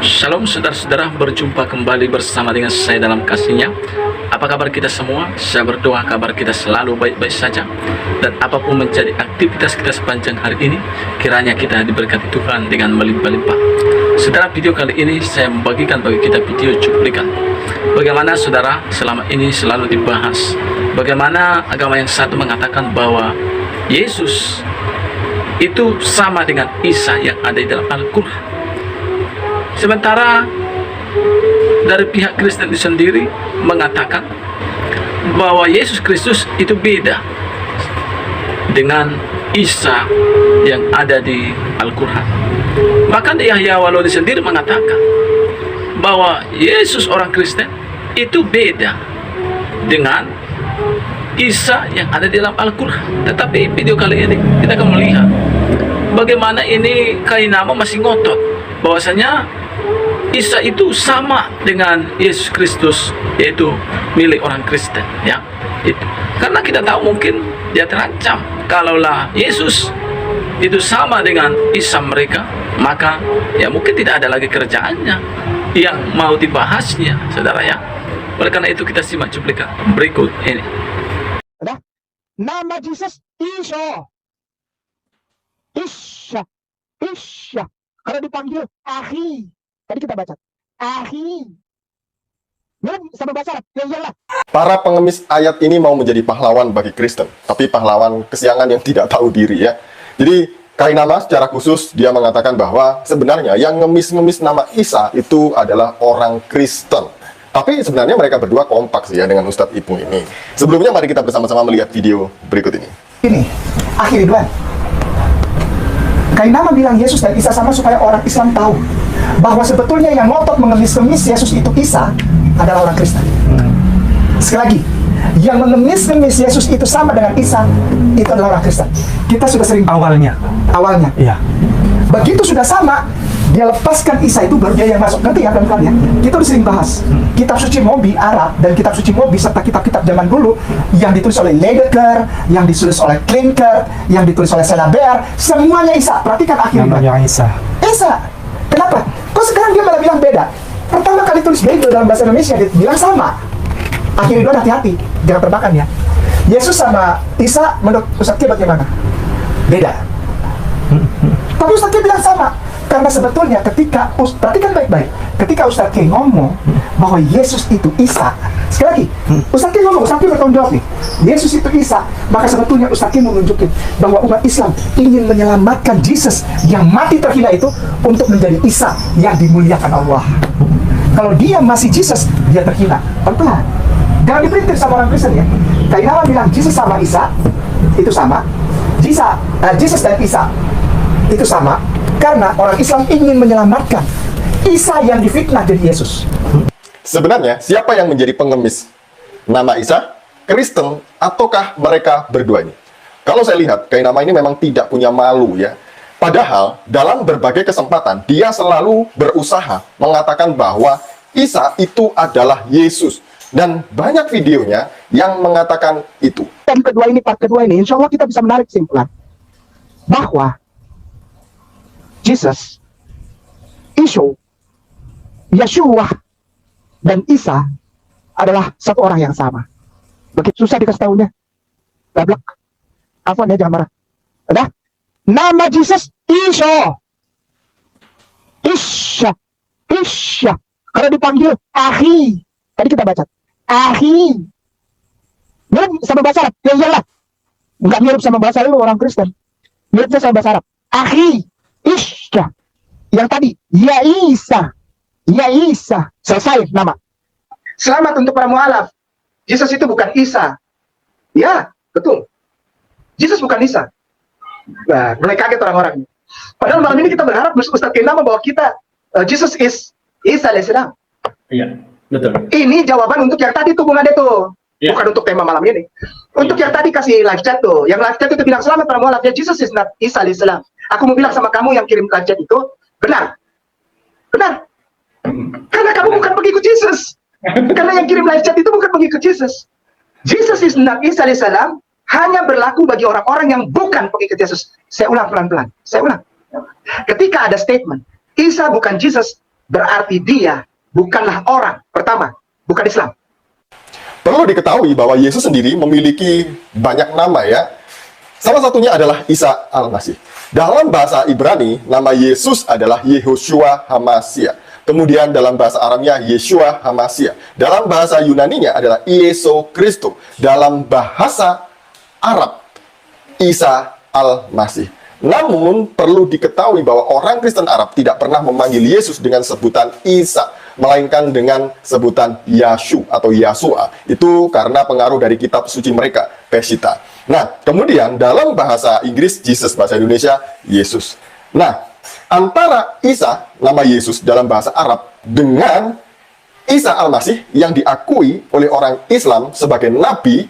Shalom saudara-saudara, berjumpa kembali bersama dengan saya dalam kasihnya. Apa kabar kita semua? Saya berdoa kabar kita selalu baik-baik saja. Dan apapun menjadi aktivitas kita sepanjang hari ini, kiranya kita diberkati Tuhan dengan melimpah-limpah. Saudara, video kali ini saya membagikan bagi kita video cuplikan. Bagaimana saudara selama ini selalu dibahas, bagaimana agama yang satu mengatakan bahwa Yesus itu sama dengan Isa yang ada di dalam Al-Quran. Sementara dari pihak Kristen itu sendiri mengatakan bahwa Yesus Kristus itu beda dengan Isa yang ada di Al-Quran. Bahkan Yahya Walodi sendiri mengatakan bahwa Yesus orang Kristen itu beda dengan Isa yang ada di dalam Al-Quran. Tetapi video kali ini kita akan melihat bagaimana ini Kainama masih ngotot bahwasanya Isa itu sama dengan Yesus Kristus, yaitu milik orang Kristen, ya. Itu. Karena kita tahu mungkin dia terancam kalaulah Yesus itu sama dengan Isa mereka, maka ya mungkin tidak ada lagi kerjaannya yang mau dibahasnya, saudara ya. Oleh karena itu kita simak cuplikan berikut ini. Nama Jesus Isa. Isya. Kalau dipanggil Ahi. Tadi kita baca Ahi. Belum sama bahasa Arab. Ya iyalah. Para pengemis ayat ini mau menjadi pahlawan bagi Kristen, tapi pahlawan kesiangan yang tidak tahu diri, ya. Jadi Kainama secara khusus dia mengatakan bahwa sebenarnya yang ngemis-ngemis nama Isa itu adalah orang Kristen. Tapi sebenarnya mereka berdua kompak sih ya dengan Ustadz Ipung ini. Sebelumnya mari kita bersama-sama melihat video berikut ini. Ini akhir Ridwan. Kainama bilang Yesus dan Isa sama supaya orang Islam tahu bahwa sebetulnya yang ngotot mengemis-ngemis Yesus itu Isa adalah orang Kristen. Sekali lagi, yang mengemis-ngemis Yesus itu sama dengan Isa itu adalah orang Kristen. Kita sudah sering awalnya. Iya. Begitu sudah sama, dia lepaskan Isa itu baru dia yang masuk. Ngerti ya pelan-pelan ya? Kita udah sering bahas kitab suci Mobi Arab dan kitab suci Mobi serta kitab-kitab zaman dulu yang ditulis oleh Ledeker, yang ditulis oleh Klinker, yang ditulis oleh Selaber, semuanya Isa. Perhatikan akhirnya. Namanya Isa. Kenapa? Kok sekarang dia malah bilang beda? Pertama kali tulis Bible dalam bahasa Indonesia dia bilang sama. Akhirnya Ridwan hati-hati, jangan terbakan ya. Yesus sama Isa menurut Ustadz Ki bagaimana? Beda. Tapi Ustadz Ki bilang sama. Karena sebetulnya ketika, perhatikan baik-baik, ketika Ustadz Ki ngomong bahwa Yesus itu Isa, sekali lagi, Ustadz Ki ngomong, Ustadz Ki bertanggung jawab nih, Yesus itu Isa, maka sebetulnya Ustadz Ki mau nunjukin bahwa umat Islam ingin menyelamatkan Yesus yang mati terhina itu untuk menjadi Isa yang dimuliakan Allah. Kalau dia masih Yesus, dia terhina. Pelan-pelan. Jangan diperintir sama orang Kristen ya. Kainama bilang Yesus sama Isa, itu sama. Yesus dan Isa, itu sama. Karena orang Islam ingin menyelamatkan Isa yang difitnah jadi Yesus. Sebenarnya siapa yang menjadi pengemis nama Isa? Kristen ataukah mereka berdua ini? Kalau saya lihat Kainama ini memang tidak punya malu ya. Padahal dalam berbagai kesempatan dia selalu berusaha mengatakan bahwa Isa itu adalah Yesus. Dan banyak videonya yang mengatakan itu. Part kedua ini, insya Allah kita bisa menarik kesimpulan bahwa Jesus, Yeshua, dan Isa adalah satu orang yang sama. Begitu susah dikasih tahunya. Gablek. Afwan ya, jangan marah. Udah? Nama Jesus Isya. Kalau dipanggil Ahi. Tadi kita baca Ahi. Mirip sama bahasa Arab. Ya iyalah. Enggak mirip sama bahasa Arab orang Kristen. Miripnya sama bahasa Arab. Ahi. Isya. Yang tadi Ya Isa. Selesai nama. Selamat untuk para mualaf. Yesus itu bukan Isa. Ya, betul. Yesus bukan Isa. Nah, mulai kaget orang-orang. Padahal malam ini kita berharap Ustadz Kainama bahwa kita Jesus is Isa alaihissalam. Iya, betul. Ini jawaban untuk yang tadi tuh Bung Ade tuh. Ya. Bukan untuk tema malam ini. Untuk yang tadi kasih live chat tuh. Yang live chat itu bilang selamat para mualaf. Ya, Jesus is not Isa alaihissalam. Aku mau bilang sama kamu yang kirim live chat itu, benar. Karena kamu bukan pengikut Yesus. Karena yang kirim live chat itu bukan pengikut Yesus. Jesus is not Isa alaihissalam hanya berlaku bagi orang-orang yang bukan pengikut Yesus. Saya ulang pelan-pelan. Ketika ada statement, Isa bukan Jesus, berarti dia bukanlah orang. Pertama, bukan Islam. Perlu diketahui bahwa Yesus sendiri memiliki banyak nama ya. Salah satunya adalah Isa Al-Masih. Dalam bahasa Ibrani, nama Yesus adalah Yehoshua Hamasia. Kemudian dalam bahasa Aramnya, Yeshua Hamasia. Dalam bahasa Yunaninya adalah Ieso Kristo. Dalam bahasa Arab, Isa Al-Masih. Namun, perlu diketahui bahwa orang Kristen Arab tidak pernah memanggil Yesus dengan sebutan Isa, melainkan dengan sebutan Yashu atau Yasua. Itu karena pengaruh dari kitab suci mereka, Peshitta. Nah, kemudian dalam bahasa Inggris, Jesus, bahasa Indonesia, Yesus. Nah, antara Isa, nama Yesus dalam bahasa Arab, dengan Isa Al-Masih yang diakui oleh orang Islam sebagai nabi,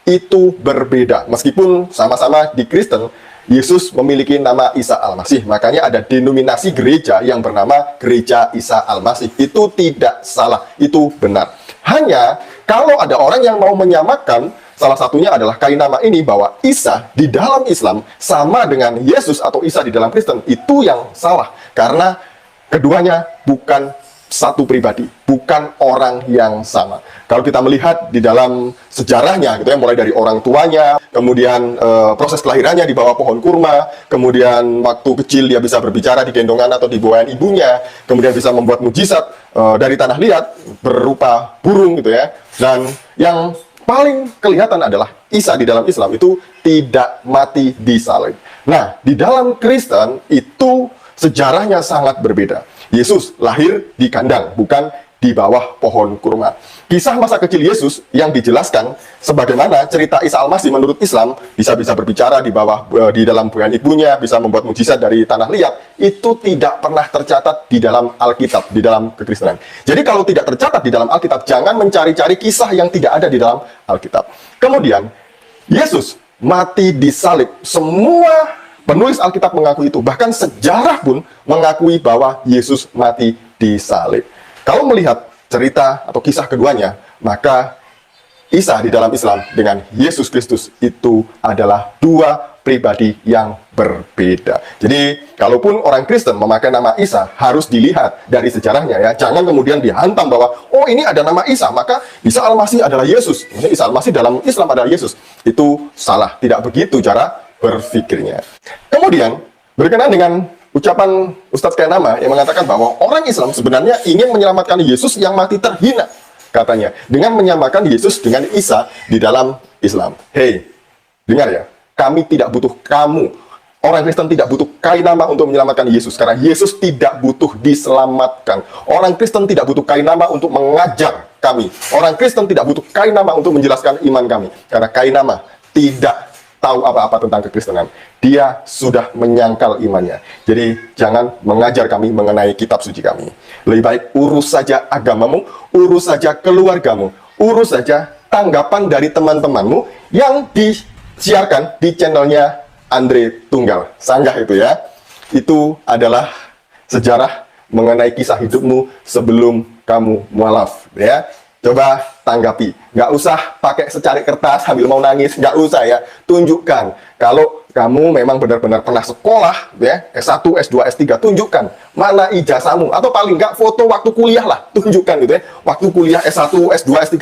itu berbeda. Meskipun sama-sama di Kristen, Yesus memiliki nama Isa Al-Masih. Makanya ada denominasi gereja yang bernama Gereja Isa Al-Masih. Itu tidak salah, itu benar. Hanya kalau ada orang yang mau menyamakan, salah satunya adalah kainama ini, bahwa Isa di dalam Islam sama dengan Yesus atau Isa di dalam Kristen, itu yang salah. Karena keduanya bukan satu pribadi, bukan orang yang sama. Kalau kita melihat di dalam sejarahnya, gitu ya, mulai dari orang tuanya, kemudian proses kelahirannya di bawah pohon kurma, kemudian waktu kecil dia bisa berbicara di gendongan atau di bawaan ibunya, kemudian bisa membuat mujizat dari tanah liat berupa burung, gitu ya. Dan yang paling kelihatan adalah Isa di dalam Islam itu tidak mati di salib. Nah, di dalam Kristen itu sejarahnya sangat berbeda. Yesus lahir di kandang, bukan di bawah pohon kurma. Kisah masa kecil Yesus yang dijelaskan sebagaimana cerita Isa Al-Masih menurut Islam, bisa berbicara di dalam buayan ibunya, bisa membuat mujizat dari tanah liat, itu tidak pernah tercatat di dalam Alkitab, di dalam kekristenan. Jadi kalau tidak tercatat di dalam Alkitab, jangan mencari-cari kisah yang tidak ada di dalam Alkitab. Kemudian Yesus mati di salib. Semua penulis Alkitab mengakui itu. Bahkan sejarah pun mengakui bahwa Yesus mati di salib. Kalau melihat cerita atau kisah keduanya, maka Isa di dalam Islam dengan Yesus Kristus itu adalah dua pribadi yang berbeda. Jadi, kalaupun orang Kristen memakai nama Isa, harus dilihat dari sejarahnya ya. Jangan kemudian dihantam bahwa, oh ini ada nama Isa, maka Isa Al-Masih adalah Yesus. Maksudnya Isa Al-Masih dalam Islam adalah Yesus. Itu salah. Tidak begitu cara berpikirnya. Kemudian, berkenaan dengan ucapan Ustadz Kainama yang mengatakan bahwa orang Islam sebenarnya ingin menyelamatkan Yesus yang mati terhina, katanya, dengan menyamakan Yesus dengan Isa di dalam Islam. Hei, dengar ya, kami tidak butuh kamu. Orang Kristen tidak butuh Kainama untuk menyelamatkan Yesus, karena Yesus tidak butuh diselamatkan. Orang Kristen tidak butuh Kainama untuk mengajar kami. Orang Kristen tidak butuh Kainama untuk menjelaskan iman kami, karena Kainama tidak tahu apa-apa tentang kekristenan. Dia sudah menyangkal imannya. Jadi jangan mengajar kami mengenai kitab suci kami. Lebih baik urus saja agamamu, urus saja keluargamu, urus saja tanggapan dari teman-temanmu yang disiarkan di channelnya Andre Tunggal. Sanggah itu ya. Itu adalah sejarah mengenai kisah hidupmu sebelum kamu mualaf ya. Coba tanggapi, nggak usah pakai secari kertas sambil mau nangis, nggak usah ya. Tunjukkan kalau kamu memang benar-benar pernah sekolah ya, S1, S2, S3, tunjukkan mana ijazahmu, atau paling nggak foto waktu kuliah lah, tunjukkan gitu ya. Waktu kuliah S1, S2, S3,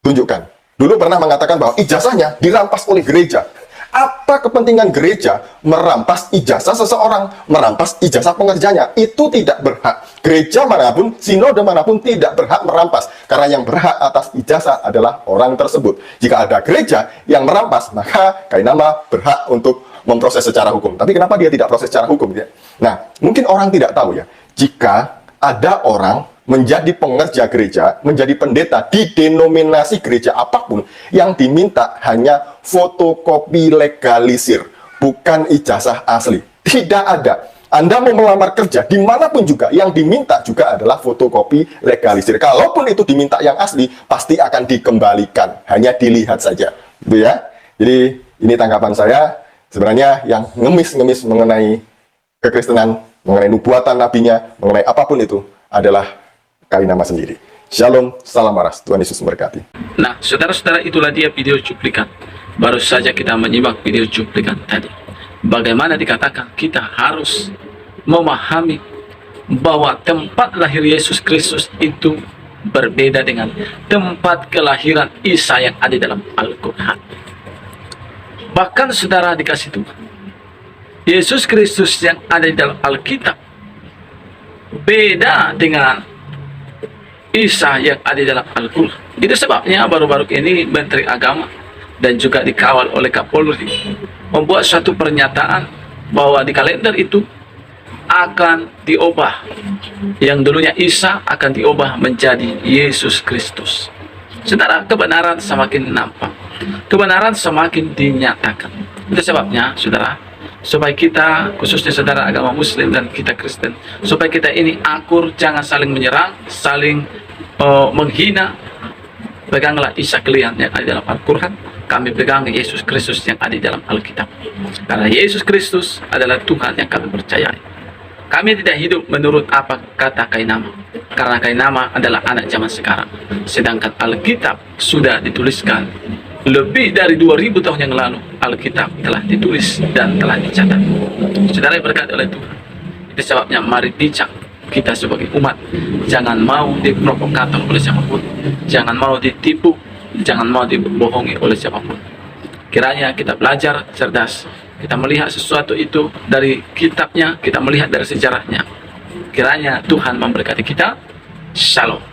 tunjukkan. Dulu pernah mengatakan bahwa ijazahnya dirampas oleh gereja. Apa kepentingan gereja merampas ijazah seseorang, merampas ijazah pengerjanya? Itu tidak berhak. Gereja manapun, sinode manapun tidak berhak merampas. Karena yang berhak atas ijazah adalah orang tersebut. Jika ada gereja yang merampas, maka Kainama berhak untuk memproses secara hukum. Tapi kenapa dia tidak proses secara hukum? Ya? Nah, mungkin orang tidak tahu ya. Jika ada orang menjadi pengerja gereja, menjadi pendeta di denominasi gereja apapun, yang diminta hanya fotokopi legalisir, bukan ijazah asli. Tidak ada. Anda mau melamar kerja dimanapun juga, yang diminta juga adalah fotokopi legalisir. Kalaupun itu diminta yang asli, pasti akan dikembalikan. Hanya dilihat saja. Gitu ya. Jadi ini tanggapan saya. Sebenarnya yang ngemis-ngemis mengenai kekristenan, mengenai nubuatan nabinya, mengenai apapun itu adalah Kainama sendiri. Shalom, salam waras, Tuhan Yesus memberkati. Nah, saudara-saudara, itulah dia video cuplikan. Baru saja kita menyimak video cuplikan tadi. Bagaimana dikatakan kita harus memahami bahwa tempat lahir Yesus Kristus itu berbeda dengan tempat kelahiran Isa yang ada dalam Al-Quran. Bahkan saudara dikasih Tuhan, Yesus Kristus yang ada di dalam Alkitab beda dengan Isa yang ada di dalam Al-Quran. Itu sebabnya baru-baru ini Menteri Agama dan juga dikawal oleh Kapolri membuat suatu pernyataan bahwa di kalender itu akan diubah. Yang dulunya Isa akan diubah menjadi Yesus Kristus. Saudara, kebenaran semakin nampak, kebenaran semakin dinyatakan. Itu sebabnya, saudara, supaya kita, khususnya saudara agama Muslim dan kita Kristen, supaya kita ini akur, jangan saling menyerang, saling menghina. Peganglah Isa kalian yang ada dalam Al-Quran, kami pegang Yesus Kristus yang ada di dalam Alkitab. Karena Yesus Kristus adalah Tuhan yang kami percayai. Kami tidak hidup menurut apa kata Kainama, karena Kainama adalah anak zaman sekarang. Sedangkan Alkitab sudah dituliskan lebih dari 2000 tahun yang lalu. Alkitab telah ditulis dan telah dicatat. Saudara yang berkati oleh Tuhan, itu sebabnya mari bijak kita sebagai umat. Jangan mau diprovokator oleh siapapun, jangan mau ditipu, jangan mau dibohongi oleh siapapun. Kiranya kita belajar cerdas, kita melihat sesuatu itu dari kitabnya, kita melihat dari sejarahnya. Kiranya Tuhan memberkati kita. Shalom.